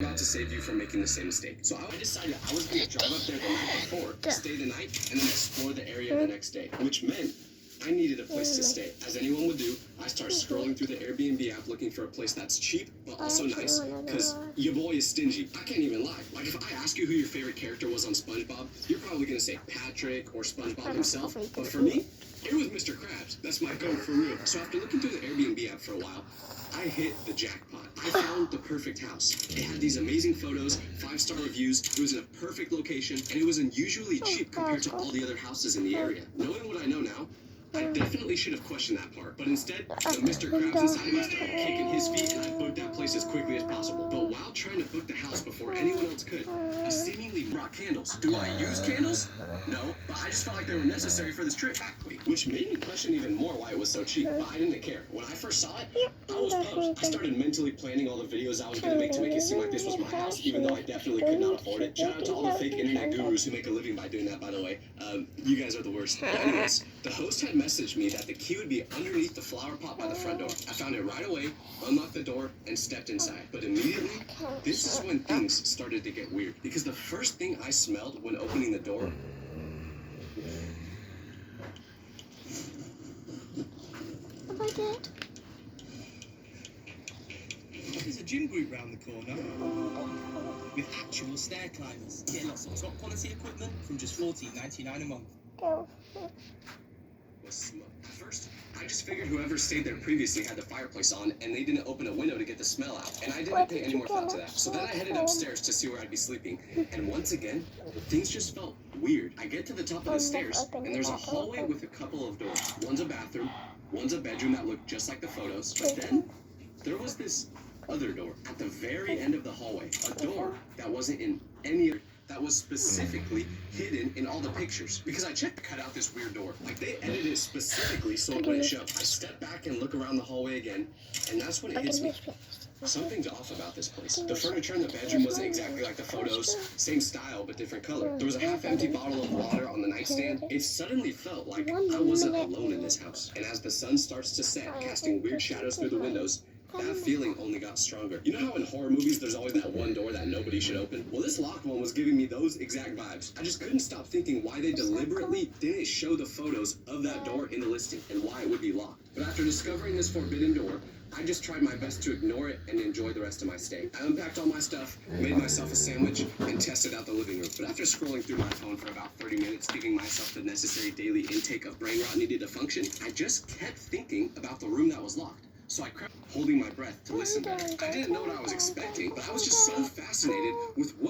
about to save you from making the same mistake. So I decided I was going to drive up there the night before, stay the night, and then explore the area the next day, which meant I needed a place to stay. As anyone would do, I start scrolling through the Airbnb app looking for a place that's cheap, but also nice, because your boy is stingy. I can't even lie. Like, if I ask you who your favorite character was on SpongeBob, you're probably going to say Patrick or SpongeBob himself, but for me, it was Mr. Krabs. That's my go for real. So after looking through the Airbnb app for a while, I hit the jackpot. I found the perfect house. It had these amazing photos, 5-star reviews, it was in a perfect location, and it was unusually cheap compared to all the other houses in the area. Knowing what I know now, I definitely should have questioned that part, but instead, the Mr. Krabs inside me started kicking his feet, and I booked that place as quickly as possible. But while trying to book the house before anyone else could, I seemingly brought candles. Do I use candles? No, but I just felt like they were necessary for this trip, which made me question even more why it was so cheap, but I didn't care. When I first saw it, I was pumped. I started mentally planning all the videos I was going to make it seem like this was my house, even though I definitely could not afford it. Shout out to all the fake internet gurus who make a living by doing that, by the way. You guys are the worst. But anyways, the host had messaged me that the key would be underneath the flower pot by the front door. I found it right away, unlocked the door, and stepped inside. But immediately, this is when things started to get weird. Because the first thing I smelled when opening the door There's a gym group round the corner with actual stair climbers. Get lots of top quality equipment from just $14.99 a month. was smoke. At first, I just figured whoever stayed there previously had the fireplace on, and they didn't open a window to get the smell out. And I didn't pay any more thought to that. So then I headed upstairs to see where I'd be sleeping. And once again, things just felt weird. I get to the top of the stairs, and there's a hallway with a couple of doors. One's a bathroom, one's a bedroom that looked just like the photos. But then, there was this other door at the very end of the hallway. A door that wasn't in any other, that was specifically hidden in all the pictures. Because I checked to cut out this weird door. Like, they edited it specifically so it wouldn't show. I step back and look around the hallway again, and that's when it hits me. Something's off about this place. The furniture in the bedroom wasn't exactly like the photos. Same style, but different color. There was a half-empty bottle of water on the nightstand. It suddenly felt like I wasn't alone in this house. And as the sun starts to set, casting weird shadows through the windows, that feeling only got stronger. You know how in horror movies there's always that one door that nobody should open? Well, this locked one was giving me those exact vibes. I just couldn't stop thinking why they deliberately didn't show the photos of that door in the listing and why it would be locked. But after discovering this forbidden door, I just tried my best to ignore it and enjoy the rest of my stay. I unpacked all my stuff, made myself a sandwich, and tested out the living room. But after scrolling through my phone for about 30 minutes, giving myself the necessary daily intake of brain rot needed to function, I just kept thinking about the room that was locked. So I crept, holding my breath to listen better. I didn't know what I was expecting, but I was just so fascinated with what